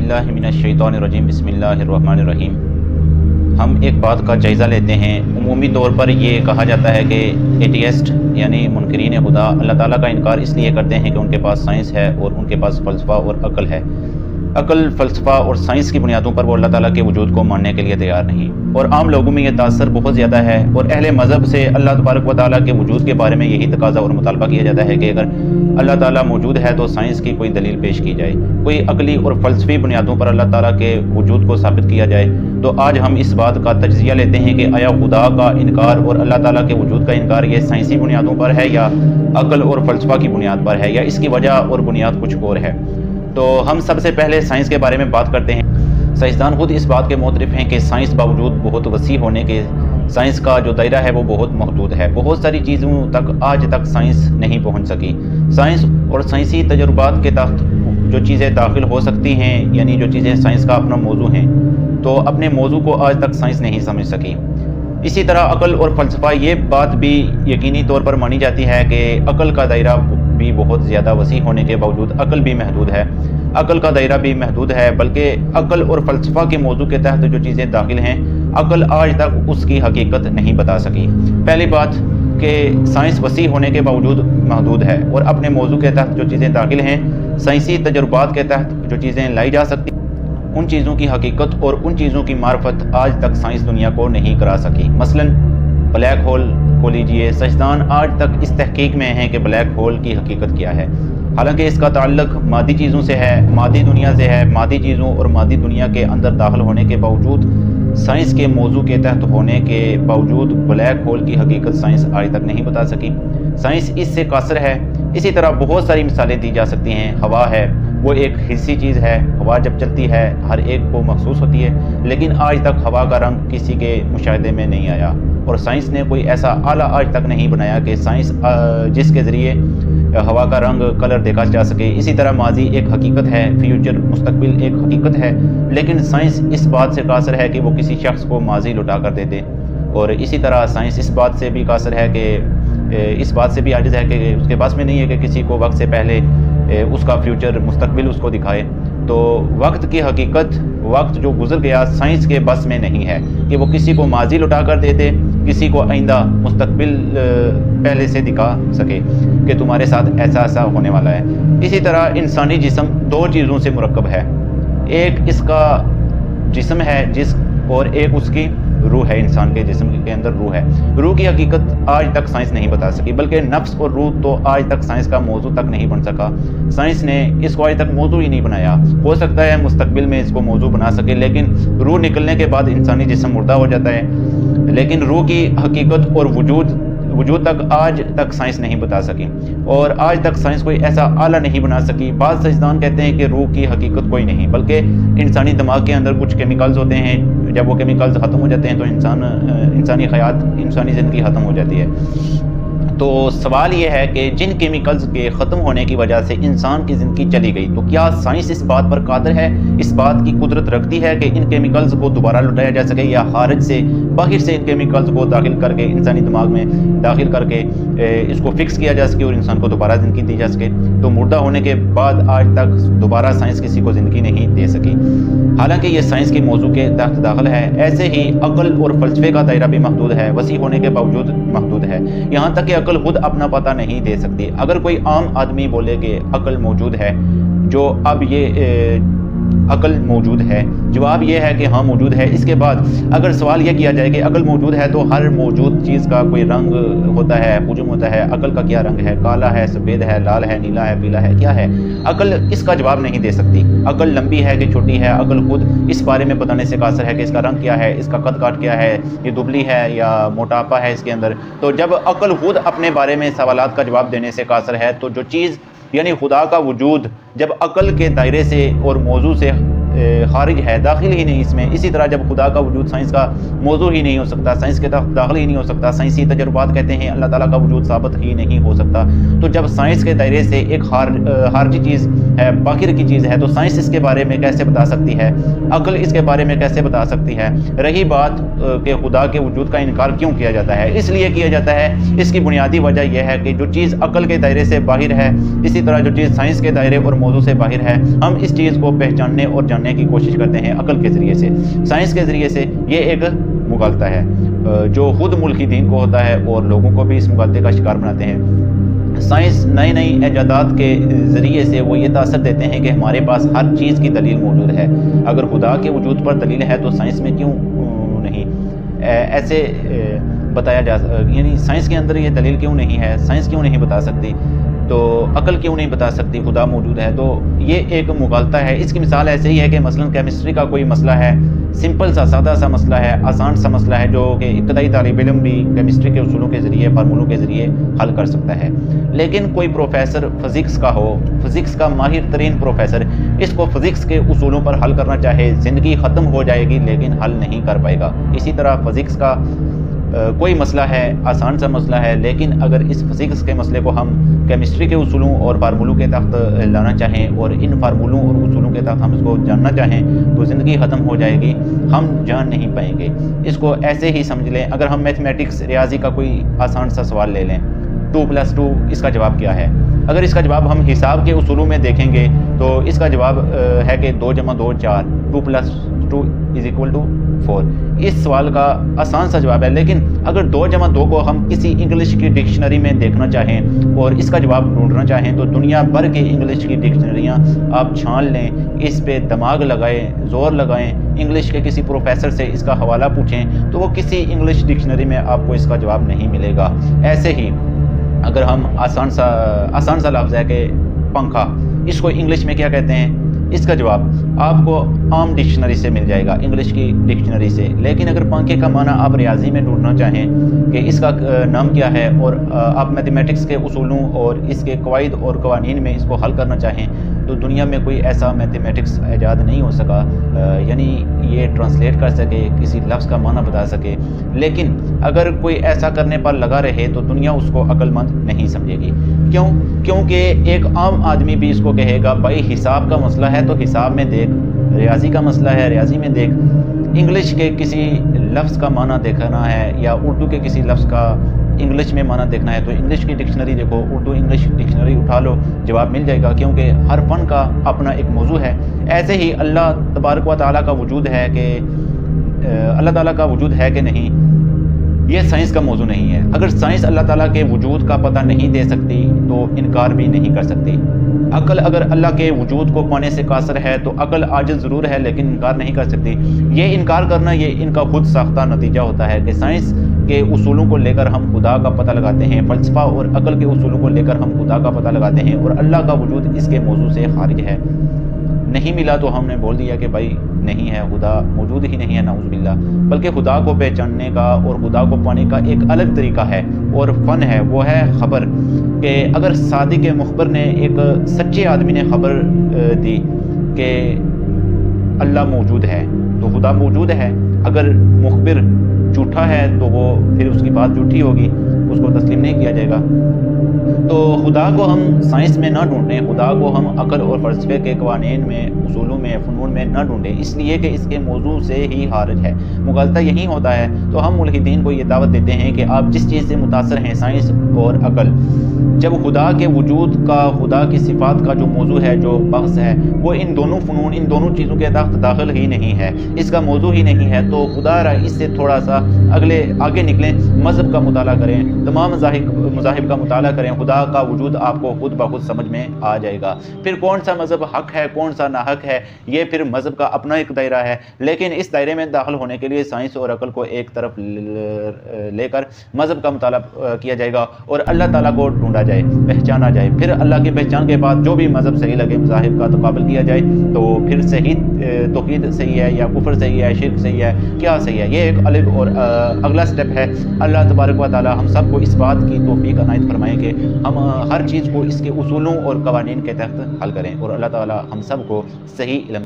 बिल्लाहि मिनश्शैतानिर्रजीम बिस्मिल्लाहिर्रहमानिर्रहीम। हम एक बात का जायज़ा लेते हैं। उमूमी तौर पर ये कहा जाता है कि एटीएस्ट यानी मुनकरीन खुदा अल्लाह ताला का इनकार इसलिए करते हैं कि उनके पास साइंस है और उनके पास फ़लसफ़ा और अक़ल है। अक़ल, फ़लसफ़ा और साइंस की बुनियादों पर वो अल्लाह ताला के वजूद को मानने के लिए तैयार नहीं। और आम लोगों में ये तासर बहुत ज़्यादा है और अहले मज़हब से अल्लाह तबारक व तआला के वजूद के बारे में यही तकाज़ा और मुतालबा किया जाता है कि अगर अल्लाह ताला मौजूद है तो साइंस की कोई दलील पेश की जाए, कोई अक़ली और फ़लसफ़ी बुनियादों पर अल्लाह ताला के वजूद को साबित किया जाए। तो आज हम इस बात का तज्ज़िया लेते हैं कि आया खुदा का इनकार और अल्लाह ताला के वजूद का इनकार ये साइंसी बुनियादों पर है या अक़ल और फ़लसफ़ा की बुनियाद पर है, या इसकी वजह और बुनियाद कुछ और है। तो हम सबसे पहले साइंस के बारे में बात करते हैं। साइंसदान खुद इस बात के मोतरफ़ हैं कि साइंस बावजूद बहुत वसी होने के साइंस का जो दायरा है वो बहुत महदूद है। बहुत सारी चीज़ों तक आज तक साइंस नहीं पहुंच सकी। साइंस और साइंसी तजुर्बात के तहत जो चीज़ें दाखिल हो सकती हैं, यानी जो चीज़ें साइंस का अपना मौजू हैं, तो अपने मौजू को आज तक साइंस नहीं समझ सकी। इसी तरह अक़ल और फ़लसफ़ा, ये बात भी यकीनी तौर पर मानी जाती है कि अक़ल का दायरा भी बहुत ज़्यादा वसी होने के बावजूद अक़ल भी महदूद है। अक़ल का दायरा भी महदूद है, बल्कि अक़ल और फ़लसफ़ा के मौजू के तहत जो चीज़ें दाखिल हैं, अक़ल आज तक उसकी हकीकत नहीं बता सकी। पहली बात कि साइंस वसी होने के बावजूद महदूद है और अपने मौजू के तहत जो चीज़ें दाखिल हैं, साइंसी तजुर्बात के तहत जो चीज़ें लाई जा सकती, उन चीज़ों की हकीकत और उन चीज़ों की मार्फत आज तक साइंस दुनिया को नहीं करा सकी। मसलन ब्लैक होल को लीजिए। साइंसदान आज तक इस तहकीक में हैं कि ब्लैक होल की हकीकत क्या है, हालांकि इसका ताल्लुक मादी चीज़ों से है, मादी दुनिया से है। मादी चीज़ों और मादी दुनिया के अंदर दाखिल होने के बावजूद, साइंस के मौजू के तहत होने के बावजूद ब्लैक होल की हकीकत साइंस आज तक नहीं बता सकी। साइंस इससे कासर है। इसी तरह बहुत सारी मिसालें दी जा सकती हैं। हवा है, वो एक हिस्सी चीज़ है। हवा जब चलती है हर एक को महसूस होती है, लेकिन आज तक हवा का रंग किसी के मुशाहिदे में नहीं आया और साइंस ने कोई ऐसा आला आज तक नहीं बनाया कि साइंस जिसके ज़रिए हवा का रंग, कलर देखा जा सके। इसी तरह माजी एक हकीकत है, फ्यूचर मुस्तकबिल एक हकीकत है, लेकिन साइंस इस बात से कासर है कि वो किसी शख्स को माजी लुटा कर दे दे। और इसी तरह साइंस इस बात से भी कासर है कि इस बात से भी आजिज़ है कि उसके पास में नहीं है कि किसी को वक्त से पहले उसका फ्यूचर मुस्तकबिल उसको दिखाए। तो वक्त की हकीकत, वक्त जो गुजर गया, साइंस के बस में नहीं है कि वो किसी को माजी लुटा कर दे दे, किसी को आइंदा मुस्तकबिल पहले से दिखा सके कि तुम्हारे साथ ऐसा ऐसा होने वाला है। इसी तरह इंसानी जिस्म दो चीज़ों से मुरक्कब है। एक इसका जिस्म है और एक उसकी रूह है। इंसान के जिस्म के अंदर रूह है। रूह की हकीकत आज तक साइंस नहीं बता सकी, बल्कि नफ्स और रूह तो आज तक साइंस का मौजू तक नहीं बन सका। साइंस ने इसको आज तक मौजू ही नहीं बनाया। हो सकता है मुस्तकबिल में इसको मौजू बना सके, लेकिन रूह निकलने के बाद इंसानी जिस्म मुर्दा हो जाता है। लेकिन रूह की हकीकत और वजूद तक आज तक साइंस नहीं बता सकी और आज तक साइंस कोई ऐसा आला नहीं बना सकी। बाद साइंसदान कहते हैं कि रूह की हकीकत कोई नहीं, बल्कि इंसानी दिमाग के अंदर कुछ केमिकल्स होते हैं। जब वो केमिकल्स ख़त्म हो जाते हैं तो इंसानी हयात, इंसानी ज़िंदगी ख़त्म हो जाती है। तो सवाल ये है कि जिन केमिकल्स के ख़त्म होने की वजह से इंसान की ज़िंदगी चली गई, तो क्या साइंस इस बात पर कादिर है, इस बात की कुदरत रखती है कि इन केमिकल्स को दोबारा लौटाया जा सके, या खारिज से, बाहर से इन केमिकल्स को दाखिल करके इंसानी दिमाग में दाखिल करके इसको फिक्स किया जा सके और इंसान को दोबारा ज़िंदगी दी जा सके। तो मुर्दा होने के बाद आज तक दोबारा साइंस किसी को ज़िंदगी नहीं दे सकी, हालांकि ये साइंस के मौजू के तहत दाखिल है। ऐसे ही अक़ल और फ़लसफ़े का दायरा भी महदूद है, वसी होने के बावजूद महदूद है। यहाँ तक कि अक़ल खुद अपना पता नहीं दे सकती। अगर कोई आम आदमी बोले कि अक़ल मौजूद है, जो अब ये अक़ल मौजूद है, जवाब ये है कि हाँ मौजूद है। इसके बाद अगर सवाल ये किया जाए कि अक़ल मौजूद है तो हर मौजूद चीज़ का कोई रंग होता है, हुजूम होता है। अक़ल का क्या रंग है? काला है, सफ़ेद है, लाल है, नीला है, पीला है, क्या है? अक़ल इसका जवाब नहीं दे सकती। अक़ल लंबी है कि छोटी है, अक़ल खुद इस बारे में बताने से कासर है कि इसका रंग क्या है, इसका कद काट क्या है, ये दुबली है या मोटापा है इसके अंदर। तो जब अक़ल खुद अपने बारे में सवालात का जवाब देने से कासर है, तो जो चीज़ यानी खुदा का वजूद जब अक़ल के दायरे से और मौजू से खारिज है, दाखिल ही नहीं इसमें। इसी तरह जब खुदा का वजूद साइंस का मौजू ही नहीं हो सकता, साइंस के तहत दाखिल ही नहीं हो सकता, साइंसी तजुर्बात कहते हैं अल्लाह ताला का वजूद साबित ही नहीं हो सकता। तो जब साइंस के दायरे से एक खारजी चीज़ है, बाहर की चीज़ है, तो साइंस इसके बारे में कैसे बता सकती है, अक़ल इसके बारे में कैसे बता सकती है। रही बात कि खुदा के वजूद का इनकार क्यों किया जाता है, इसलिए किया जाता है, इसकी बुनियादी वजह यह है कि जो चीज़ अक़ल के दायरे से बाहर है, इसी तरह जो चीज़ साइंस के दायरे और मौजू से बाहर है, हम इस चीज़ को पहचानने और जानने ڈھونڈنے کی کوشش کرتے ہیں عقل کے ذریعے سے، سائنس کے ذریعے سے، یہ ایک مغالطہ ہے جو خود ملکی دین کو ہوتا ہے اور لوگوں کو بھی اس مغالطے کا شکار بناتے ہیں۔ سائنس نئی نئی ایجادات کے ذریعے سے وہ یہ تاثر دیتے ہیں کہ ہمارے پاس ہر چیز کی دلیل موجود ہے، اگر خدا کے وجود پر دلیل ہے تو سائنس میں کیوں نہیں ایسے بتایا یعنی سائنس کے اندر یہ دلیل کیوں نہیں ہے، سائنس کیوں نہیں بتا سکتی، تو عقل کیوں نہیں بتا سکتی خدا موجود ہے، تو یہ ایک مغالطہ ہے۔ اس کی مثال ایسے ہی ہے کہ مثلا کیمسٹری کا کوئی مسئلہ ہے، سمپل سا سادہ سا مسئلہ ہے، آسان سا مسئلہ ہے، جو کہ ابتدائی طالب علم بھی کیمسٹری کے اصولوں کے ذریعے، فارمولوں کے ذریعے حل کر سکتا ہے، لیکن کوئی پروفیسر فزکس کا ہو، فزکس کا ماہر ترین پروفیسر اس کو فزکس کے اصولوں پر حل کرنا چاہے، زندگی ختم ہو جائے گی لیکن حل نہیں کر پائے گا۔ اسی طرح فزکس کا کوئی مسئلہ ہے، آسان سا مسئلہ ہے، لیکن اگر اس فزکس کے مسئلے کو ہم کیمسٹری کے اصولوں اور فارمولوں کے تحت لانا چاہیں اور ان فارمولوں اور اصولوں کے تحت ہم اس کو جاننا چاہیں تو زندگی ختم ہو جائے گی، ہم جان نہیں پائیں گے۔ اس کو ایسے ہی سمجھ لیں، اگر ہم میتھمیٹکس ریاضی کا کوئی آسان سا سوال لے لیں، 2+2 اس کا جواب کیا ہے؟ اگر اس کا جواب ہم حساب کے اصولوں میں دیکھیں گے تو اس کا جواب ہے کہ 2 + 2 4، 2+2 = 4۔ اس سوال کا آسان سا جواب ہے، لیکن اگر 2 + 2 کو ہم کسی انگلش کی ڈکشنری میں دیکھنا چاہیں اور اس کا جواب ڈھونڈنا چاہیں تو دنیا بھر کے انگلش کی ڈکشنریاں آپ چھان لیں، اس پہ دماغ لگائیں، زور لگائیں، انگلش کے کسی پروفیسر سے اس کا حوالہ پوچھیں تو وہ کسی انگلش ڈکشنری میں آپ کو اس کا جواب نہیں ملے گا۔ ایسے ہی اگر ہم آسان سا لفظ ہے کہ پنکھا، اس کو انگلش میں کیا کہتے ہیں، اس کا جواب آپ کو عام ڈکشنری سے مل جائے گا، انگلش کی ڈکشنری سے، لیکن اگر پنکھے کا معنی آپ ریاضی میں ڈھونڈنا چاہیں کہ اس کا نام کیا ہے اور آپ میتھمیٹکس کے اصولوں اور اس کے قواعد اور قوانین میں اس کو حل کرنا چاہیں تو دنیا میں کوئی ایسا میتھمیٹکس ایجاد نہیں ہو سکا یعنی یہ ٹرانسلیٹ کر سکے، کسی لفظ کا معنی بتا سکے، لیکن اگر کوئی ایسا کرنے پر لگا رہے تو دنیا اس کو عقل مند نہیں سمجھے گی۔ کیونکہ ایک عام آدمی بھی اس کو کہے گا بھائی حساب کا مسئلہ ہے تو حساب میں دیکھ، ریاضی کا مسئلہ ہے ریاضی میں دیکھ، انگلش کے کسی لفظ کا معنی دیکھنا ہے یا اردو کے کسی لفظ کا انگلش میں معنی دیکھنا ہے تو انگلش کی ڈکشنری دیکھو، اردو انگلش ڈکشنری اٹھا لو، جواب مل جائے گا، کیونکہ ہر فن کا اپنا ایک موضوع ہے۔ ایسے ہی اللہ تبارک و تعالیٰ کا وجود ہے کہ اللہ تعالیٰ کا وجود ہے کہ نہیں، یہ سائنس کا موضوع نہیں ہے۔ اگر سائنس اللہ تعالیٰ کے وجود کا پتہ نہیں دے سکتی تو انکار بھی نہیں کر سکتی۔ عقل اگر اللہ کے وجود کو پانے سے قاصر ہے تو عقل عاجز ضرور ہے لیکن انکار نہیں کر سکتی۔ یہ انکار کرنا یہ ان کا خود ساختہ نتیجہ ہوتا ہے کہ سائنس کے اصولوں کو لے کر ہم خدا کا پتہ لگاتے ہیں، فلسفہ اور عقل کے اصولوں کو لے کر ہم خدا کا پتہ لگاتے ہیں، اور اللہ کا وجود اس کے موضوع سے خارج ہے۔ نہیں ملا تو ہم نے بول دیا کہ بھائی نہیں ہے، خدا موجود ہی نہیں ہے، نعوذ باللہ۔ بلکہ خدا کو پہچاننے کا اور خدا کو پانے کا ایک الگ طریقہ ہے اور فن ہے، وہ ہے خبر، کہ اگر صادق مخبر نے، ایک سچے آدمی نے خبر دی کہ اللہ موجود ہے تو خدا موجود ہے، اگر مخبر جھوٹا ہے تو وہ پھر اس کی بات جھوٹی ہوگی، اس کو تسلیم نہیں کیا جائے گا۔ تو خدا کو ہم سائنس میں نہ ڈھونڈیں، خدا کو ہم عقل اور فلسفے کے قوانین میں، اصولوں میں، فنون میں نہ ڈھونڈیں، اس لیے کہ اس کے موضوع سے ہی خارج ہے۔ مغالطہ یہی ہوتا ہے۔ تو ہم ملحدین کو یہ دعوت دیتے ہیں کہ آپ جس چیز سے متاثر ہیں، سائنس اور عقل، جب خدا کے وجود کا، خدا کی صفات کا جو موضوع ہے، جو بحث ہے، وہ ان دونوں فنون، ان دونوں چیزوں کے تحت داخل ہی نہیں ہے، اس کا موضوع ہی نہیں ہے، تو خدا را اس سے تھوڑا سا آگے نکلیں، مذہب کا مطالعہ کریں، تمام مذاہب کا مطالعہ کریں، خدا کا وجود آپ کو خود بخود سمجھ میں آ جائے گا۔ پھر کون سا مذہب حق ہے، کون سا ناحق ہے، یہ پھر مذہب کا اپنا ایک دائرہ ہے، لیکن اس دائرے میں داخل ہونے کے لیے سائنس اور عقل کو ایک طرف لے کر مذہب کا مطالعہ کیا جائے گا اور اللہ تعالیٰ کو ڈھونڈا جائے، پہچانا جائے، پھر اللہ کی پہچان کے بعد جو بھی مذہب صحیح لگے، مذاہب کا تقابل کیا جائے، تو پھر صحیح توحید صحیح ہے یا کفر صحیح ہے، شرک صحیح ہے، کیا صحیح ہے، یہ ایک الگ اور اگلا سٹیپ ہے۔ اللہ تبارک و تعالیٰ ہم سب کو اس بات کی توفیق عنایت فرمائیں کہ ہم ہر چیز کو اس کے اصولوں اور قوانین کے تحت حل کریں، اور اللہ تعالیٰ ہم سب کو صحیح علم